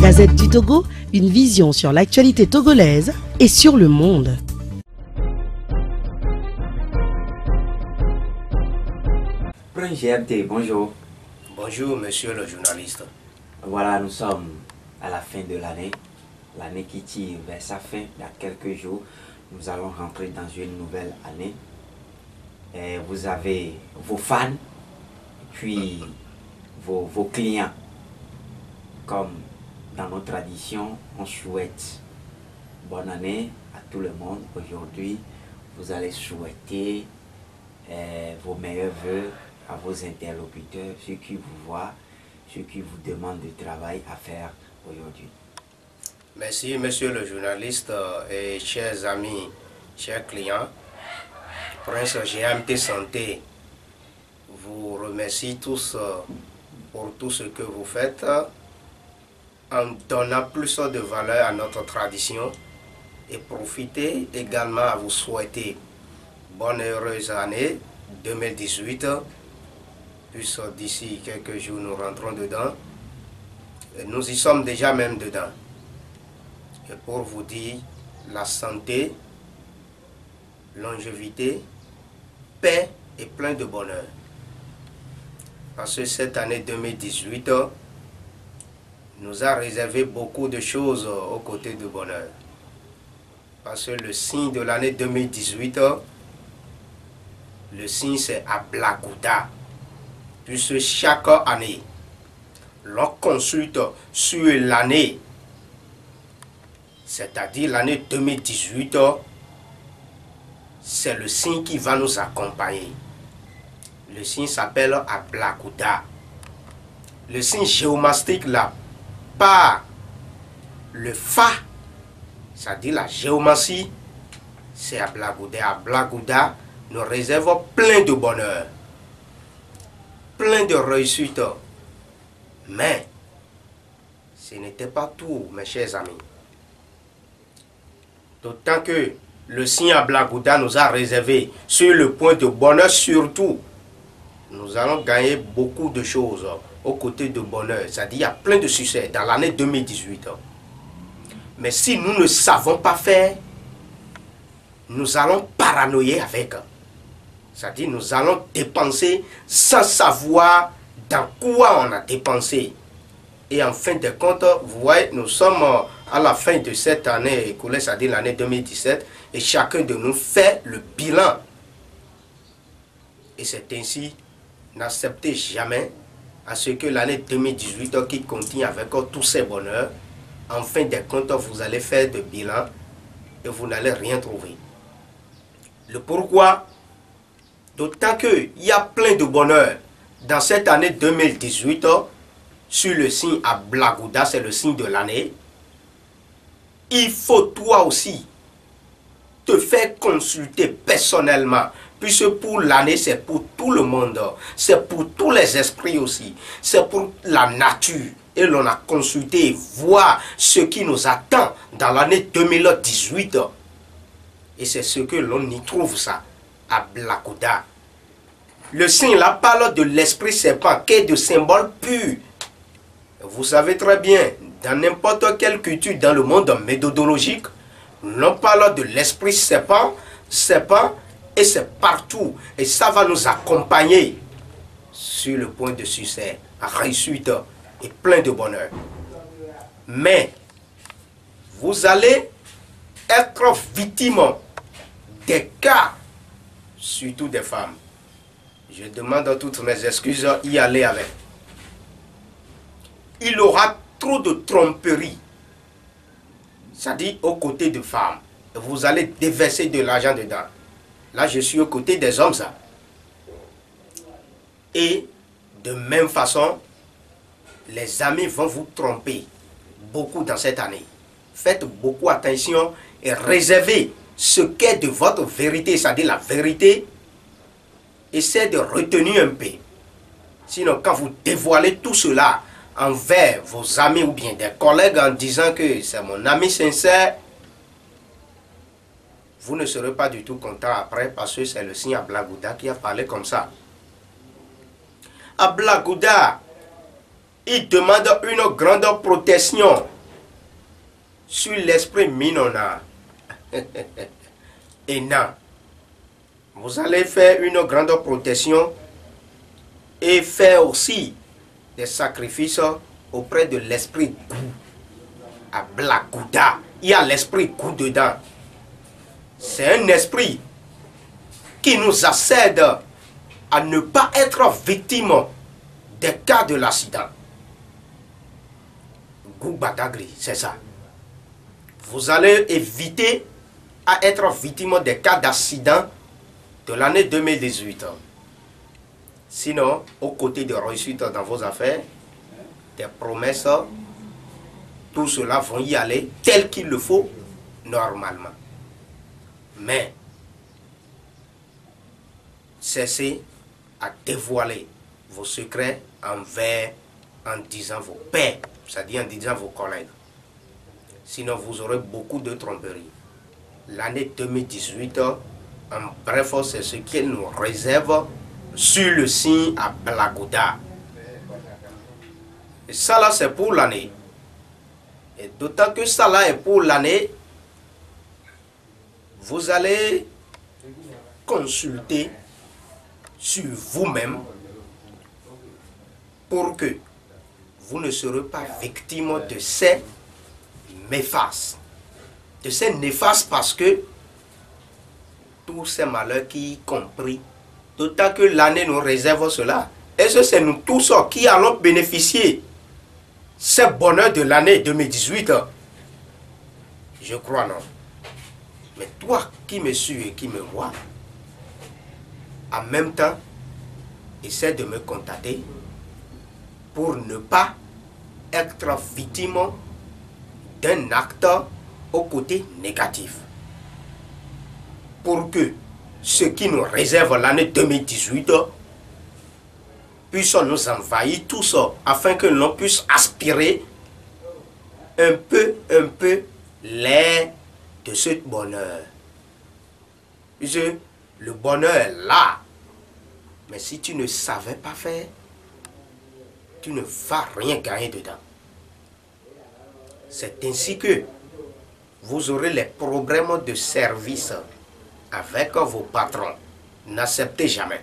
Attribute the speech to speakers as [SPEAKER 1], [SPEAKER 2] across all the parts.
[SPEAKER 1] Gazette du Togo, une vision sur l'actualité togolaise et sur le monde.
[SPEAKER 2] GMT, bonjour.
[SPEAKER 3] Bonjour, monsieur le journaliste.
[SPEAKER 2] Voilà, nous sommes à la fin de l'année. L'année qui tire vers sa fin. Il y a quelques jours, nous allons rentrer dans une nouvelle année. Et vous avez vos fans, puis vos clients. Comme dans nos traditions, on souhaite bonne année à tout le monde. Aujourd'hui, vous allez souhaiter vos meilleurs vœux à vos interlocuteurs, ceux qui vous voient, ceux qui vous demandent du travail à faire aujourd'hui.
[SPEAKER 3] Merci, monsieur le journaliste et chers amis, chers clients. Prince GMT Santé vous remercie tous pour tout ce que vous faites en donnant plus de valeur à notre tradition et profitez également à vous souhaiter bonne et heureuse année 2018. Puis d'ici quelques jours nous rentrons dedans et nous y sommes déjà même dedans. Et pour vous dire, la santé, longévité, paix et plein de bonheur. Parce que cette année 2018 nous a réservé beaucoup de choses aux côtés de bonheur. Parce que le signe de l'année 2018, le signe c'est Ablagouda. Puisque chaque année, l'on consulte sur l'année, c'est-à-dire l'année 2018, c'est le signe qui va nous accompagner. Le signe s'appelle Ablagouda. Le signe géomastique là, par le Fa, c'est-à-dire la géomancie, c'est Ablagouda. Ablagouda nous réserve plein de bonheur, plein de réussite. Mais ce n'était pas tout, mes chers amis. D'autant que le signe Ablagouda nous a réservé sur le point de bonheur surtout. Nous allons gagner beaucoup de choses aux côtés de bonheur. C'est-à-dire il y a plein de succès dans l'année 2018. Mais si nous ne savons pas faire, nous allons paranoïer avec. C'est-à-dire nous allons dépenser sans savoir dans quoi on a dépensé. Et en fin de compte, vous voyez, nous sommes à la fin de cette année écoulée, c'est-à-dire l'année 2017, et chacun de nous fait le bilan. Et c'est ainsi, n'acceptez jamais à ce que l'année 2018 qui continue avec tous ses bonheurs, en fin de compte, vous allez faire de bilan et vous n'allez rien trouver. Le pourquoi? D'autant qu'il y a plein de bonheur dans cette année 2018 sur le signe Ablagouda, c'est le signe de l'année. Il faut toi aussi te faire consulter personnellement, puisque pour l'année c'est pour tout le monde, c'est pour tous les esprits aussi, c'est pour la nature. Et l'on a consulté, voir ce qui nous attend dans l'année 2018. Et c'est ce que l'on y trouve ça. Ablagouda. Le signe là parle de l'esprit serpent qui est de symbole pur. Vous savez très bien, dans n'importe quelle culture dans le monde méthodologique, l'on parle de l'esprit serpent, et c'est partout. Et ça va nous accompagner sur le point de succès, réussite et plein de bonheur. Mais vous allez être victime des cas, surtout des femmes. Je demande toutes mes excuses, y aller avec. Il aura trop de tromperie, c'est-à-dire aux côtés de femmes. Vous allez déverser de l'argent dedans. Là, je suis aux côtés des hommes, ça. Et de même façon, les amis vont vous tromper beaucoup dans cette année. Faites beaucoup attention et réservez ce qu'est de votre vérité, c'est-à-dire la vérité. Essayez de retenir un peu. Sinon, quand vous dévoilez tout cela envers vos amis ou bien des collègues en disant que c'est mon ami sincère, vous ne serez pas du tout content après parce que c'est le signe Ablagouda qui a parlé comme ça. Ablagouda, il demande une grande protection sur l'esprit Minona et Nan. Vous allez faire une grande protection et faire aussi des sacrifices auprès de l'esprit Gou à Blagouda. Il y a l'esprit Gou dedans. C'est un esprit qui nous accède à ne pas être victime des cas de l'accident. Gou Badagri, c'est ça. Vous allez éviter à être victime des cas d'accident de l'année 2018. Sinon, aux côtés de réussite dans vos affaires, des promesses, tout cela vont y aller tel qu'il le faut normalement. Mais, cessez à dévoiler vos secrets en disant vos pairs, c'est-à-dire en disant vos collègues. Sinon, vous aurez beaucoup de tromperies. L'année 2018, en bref, c'est ce qu'elle nous réserve sur le signe à Blagouda. Et ça là, c'est pour l'année. Et d'autant que ça là est pour l'année, vous allez consulter sur vous-même pour que vous ne serez pas victime de ces néfastes. De ces néfastes parce que tous ces malheurs qui y compris, d'autant que l'année nous réserve cela. Est-ce que c'est nous tous qui allons bénéficier ce bonheur de l'année 2018? Je crois non. Mais toi qui me suis et qui me vois, en même temps, essaie de me contacter pour ne pas être victime d'un acte au côté négatif. Pour que ce qui nous réserve l'année 2018 puisse nous envahir tous, afin que l'on puisse aspirer un peu l'air de ce bonheur. Le bonheur est là. Mais si tu ne savais pas faire, tu ne vas rien gagner dedans. C'est ainsi que vous aurez les problèmes de service avec vos patrons. N'acceptez jamais.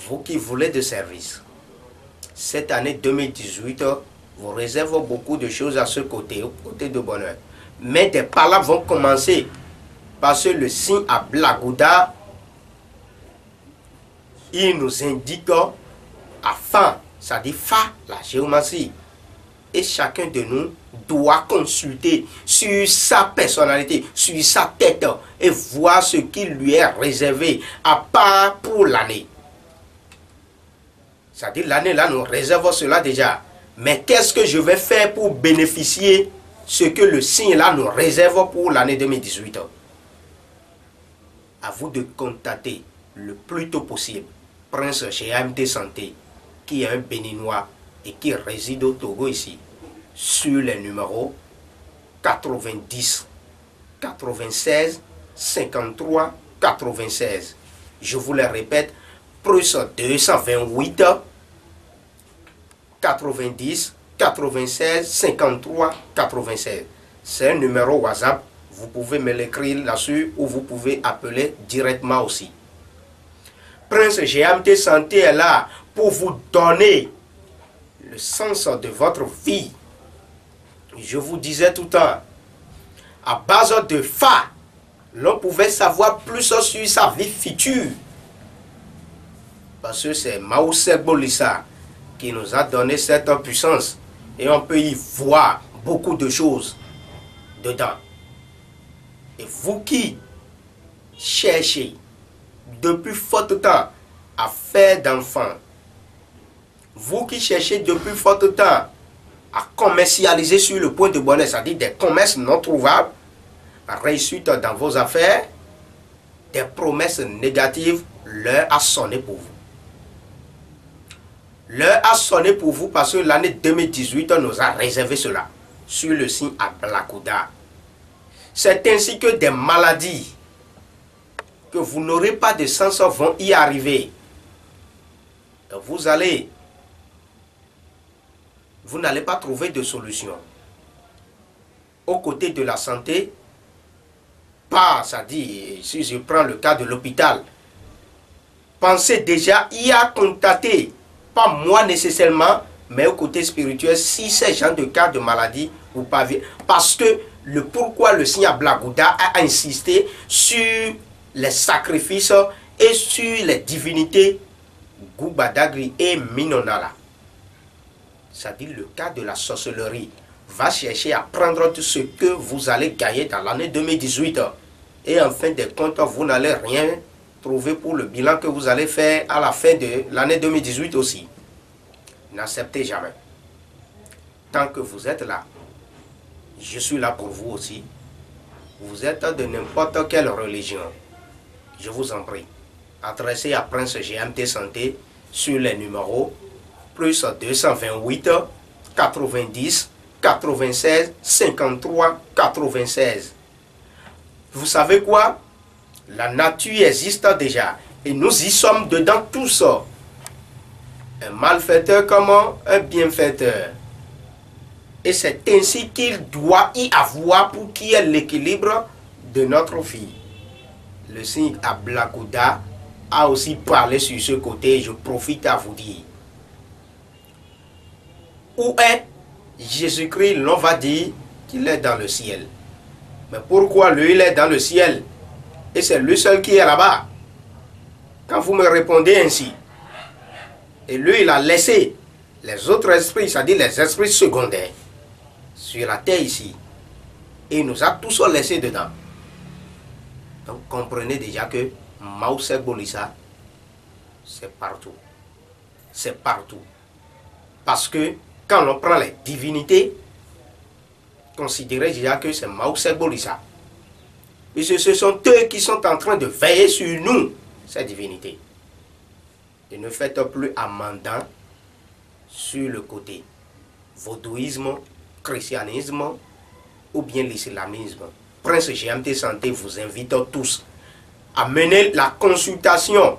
[SPEAKER 3] Vous qui voulez de service. Cette année 2018 vous réserve beaucoup de choses à ce côté, au côté de bonheur. Mais des palabres vont commencer parce que le signe à Blagouda, il nous indique à Fa, ça dit Fa, la géomancie. Et chacun de nous doit consulter sur sa personnalité, sur sa tête et voir ce qui lui est réservé à part pour l'année. C'est-à-dire l'année là nous réserve cela déjà. Mais qu'est-ce que je vais faire pour bénéficier ce que le signe là nous réserve pour l'année 2018? À vous de contacter le plus tôt possible Prince chez AMT Santé, qui est un Béninois et qui réside au Togo ici, sur les numéros 90 96 53 96. Je vous les répète, plus 228 90 96 53 96. C'est un numéro WhatsApp. Vous pouvez me l'écrire là-dessus ou vous pouvez appeler directement aussi. Prince GMT Santé est là pour vous donner le sens de votre vie. Je vous disais tout le temps, à base de Fa, l'on pouvait savoir plus sur sa vie future. Parce que c'est Mao Bolissa qui nous a donné cette puissance. Et on peut y voir beaucoup de choses dedans. Et vous qui cherchez depuis fort temps à faire d'enfants, vous qui cherchez depuis fort temps à commercialiser sur le point de bonheur, c'est-à-dire des commerces non trouvables, réussite dans vos affaires, des promesses négatives, l'heure a sonné pour vous. L'heure a sonné pour vous parce que l'année 2018 nous a réservé cela sur le signe à Blagouda. C'est ainsi que des maladies que vous n'aurez pas de sens vont y arriver. Vous n'allez pas trouver de solution. aux côtés de la santé, pas, ça dit, si je prends le cas de l'hôpital, pensez déjà y à contacter, pas moi nécessairement, mais au côté spirituel, si ces gens de cas de maladie ou pas, parce que le pourquoi le signe Ablagouda a insisté sur les sacrifices et sur les divinités Goubadagri et Minonala. Ça dit le cas de la sorcellerie. Va chercher à prendre tout ce que vous allez gagner dans l'année 2018. Et en fin de compte, vous n'allez rien trouver pour le bilan que vous allez faire à la fin de l'année 2018 aussi. N'acceptez jamais. Tant que vous êtes là, je suis là pour vous aussi. Vous êtes de n'importe quelle religion. Je vous en prie. Adressez à Prince GMT Santé sur les numéros plus 228 90 96 53 96. Vous savez quoi? La nature existe déjà et nous y sommes dedans tous. Un malfaiteur comme un bienfaiteur. Et c'est ainsi qu'il doit y avoir pour qu'il y ait l'équilibre de notre vie. Le signe Ablagouda a aussi parlé sur ce côté. Je profite à vous dire. Où est Jésus-Christ? L'on va dire qu'il est dans le ciel. Mais pourquoi lui, il est dans le ciel? Et c'est lui seul qui est là-bas. Quand vous me répondez ainsi, et lui, il a laissé les autres esprits, c'est-à-dire les esprits secondaires, sur la terre ici. Et il nous a tous laissés dedans. Donc comprenez déjà que Maoussé Bolissa, c'est partout. C'est partout. Parce que quand on prend les divinités, considérez déjà que c'est Maoussé Bolissa. Et ce sont eux qui sont en train de veiller sur nous, ces divinités. Et ne faites plus amendant sur le côté vaudouisme, christianisme ou bien l'islamisme. Prince GMT Santé vous invite tous à mener la consultation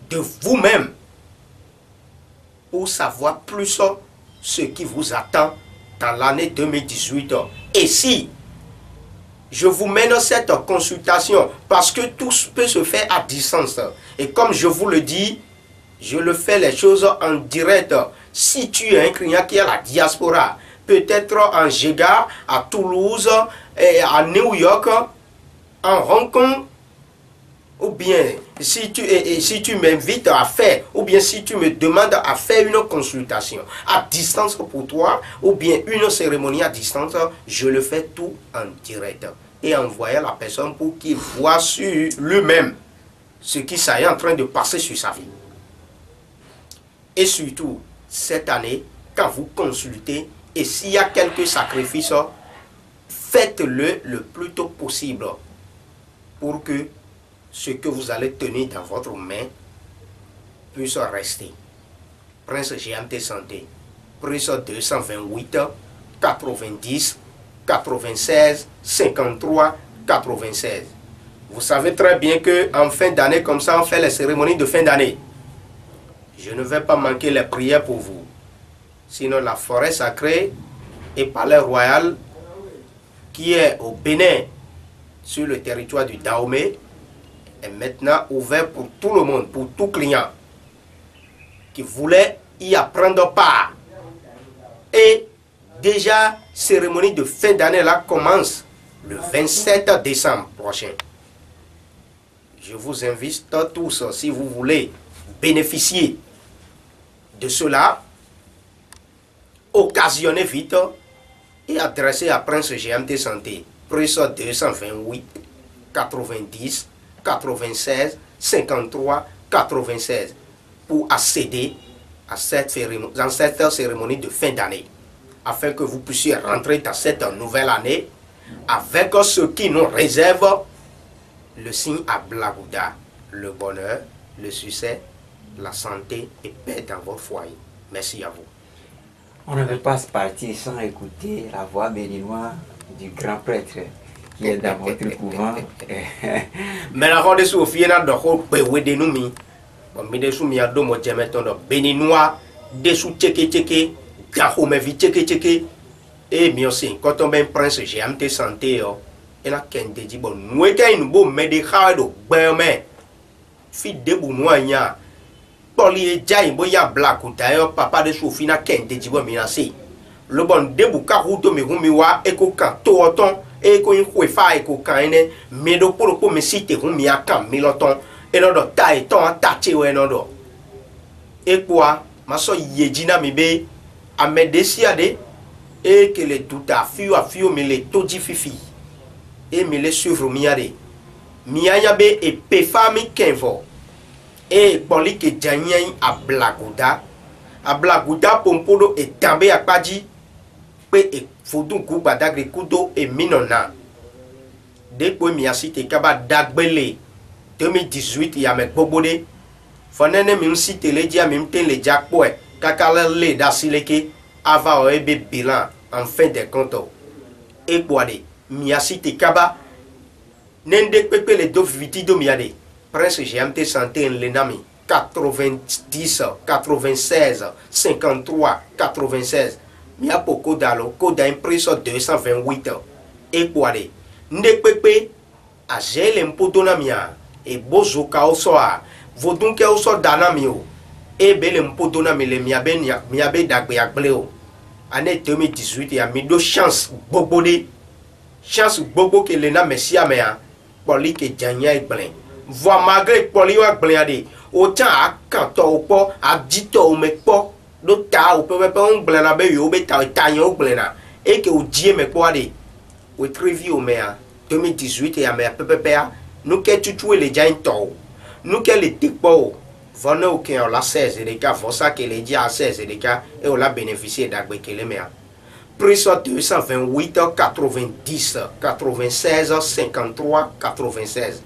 [SPEAKER 3] de vous-même pour savoir plus ce qui vous attend dans l'année 2018. Et si je vous mène cette consultation, parce que tout peut se faire à distance, et comme je vous le dis, je le fais les choses en direct. Si tu es un client qui est à la diaspora, peut-être en Jega, à Toulouse, et à New York, en Hong Kong, ou bien si tu m'invites à faire, ou bien si tu me demandes à faire une consultation à distance pour toi, ou bien une cérémonie à distance, je le fais tout en direct. Et envoyer la personne pour qu'il voit sur lui-même ce qui est en train de passer sur sa vie. Et surtout, cette année, quand vous consultez, et s'il y a quelques sacrifices, faites-le le plus tôt possible pour que ce que vous allez tenir dans votre main puisse rester. Prince GMT Santé, plus 228 90 96 53 96. Vous savez très bien qu'en fin d'année, comme ça, on fait les cérémonies de fin d'année. Je ne vais pas manquer les prières pour vous. Sinon, la forêt sacrée et palais royal qui est au Bénin, sur le territoire du Dahomey, est maintenant ouvert pour tout le monde, pour tout client qui voulait y apprendre part. Et déjà, cérémonie de fin d'année là commence le 27 décembre prochain. Je vous invite tous, si vous voulez bénéficier de cela, occasionnez vite et adressez à Prince GMT Santé, plus 228 90 96 53 96 pour accéder à cette cérémonie de fin d'année, afin que vous puissiez rentrer dans cette nouvelle année avec ce qui nous réserve le signe Ablagouda, le bonheur, le succès, la santé et paix dans votre foyer. Merci à vous.
[SPEAKER 2] On ne peut pas se partir sans écouter la voix béninoise du grand prêtre qui est dans votre couvent.
[SPEAKER 3] Mais la ronde sous fiena de ho pewe de numi. Mi de sou mi ado mo jemeton do béninois de sou tcheke tcheke, gaho me vi tcheke tcheke. Et mi aussi, quand on ben prince GMT santé, et la kende dit bon, nous étions une bonne médicale de ben, fi de bounouanya. Poli jai boya black ou d'ailleurs papa de Sophie na kende dit bon, minasi. Le bon debu karuto mi humiwa, eko kanto oton, eko in kwefa eko kaine, medo pour me cite humia kam miloton, et non do ta et ton tache ou non do. Et quoi, ma so yejina mi be, a me desiade, et que les tout à fio me les todi fifi, et me les suivre miade. Miayabe et pefami kenvo, et poli que janyen a blaguda pompodo et tambe a padi, pe et fodun kuba dagre kudo et minona. Depuis miasite kaba dagbele, 2018 ya me bobode, fonene mim site le dia mim ten le jakpoe, kakale le da sileke, ava oebe bilan en fin de compte. Et boade, miasite kaba, nende pepe le do vitido miade, prince GMT santé en lenami, 90, 96, 53, 96, mia poko dalo, koda impresso 228, et boade, nde pepe, a gele mpodona mia, et bozo ka osoa, vodun ke oso danamio, et bele mpodona mi le miabe dagbe akbleo. Année 2018, il y a mis deux chances bobode, chance bobo que l'ena messia mea, poli que janya et blen. Voix malgré poli ou blendé, autant à canto au po, à dito au mekpo, d'ota ou peut pas un blena be yo beta et tanyo blena, et que ou die me poade, ou trivi au mea, 2018 et à mea pepepea, nous que tu tues les jains to, nous que les tikpo. Vone ou qui la 16 et les cas, ça que les dia à 16 et les cas, et on l'a bénéficié d'agbe que les mea. Prix 228, 90, 96, 53, 96.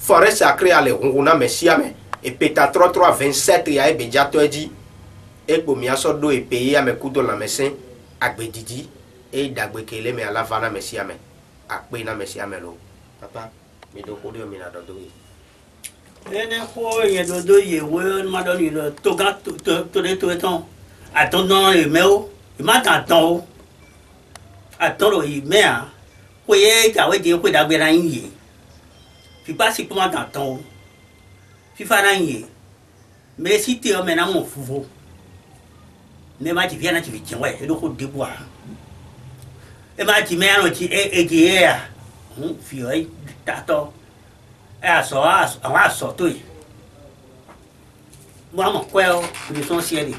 [SPEAKER 3] Forêt sacrée à l'Ehunguna Messiame, et pétatro 3, 27, et à Ebediato dit, et pour m'y assodo et payer à mes coups de la messin, agbe didi, et d'agbe que les mea la vana Messiame, agbe na Messiame lo. Papa, me do kodo mina dodoi.
[SPEAKER 4] Ene ko ye do ye we ma do ni to ga to de to eton attendant le meo il m'a attend attend le mea ko ye ka we de ko da gbe ran yi fi pas si comment attend fi fa ran yi mais si te o me na mo fufu me ma ti viana ti vi chen we e do ko de boa e ma ti me ano ti e ya fi o ta to é só tu vamos qual eles são sério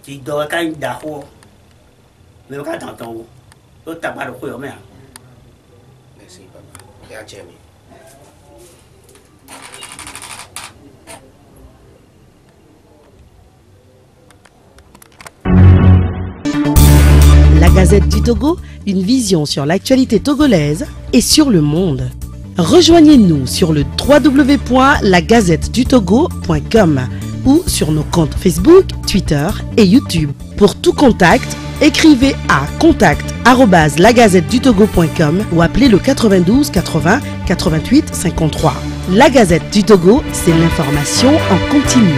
[SPEAKER 4] se dó cai da rua meu cara tão eu trabalho com eu mesmo
[SPEAKER 3] merci papa e a Jamie
[SPEAKER 1] La Gazette du Togo, une vision sur l'actualité togolaise et sur le monde. Rejoignez-nous sur le www.lagazettedutogo.com ou sur nos comptes Facebook, Twitter et YouTube. Pour tout contact, écrivez à contact@lagazettedutogo.com ou appelez le 92 80 88 53. La Gazette du Togo, c'est l'information en continu.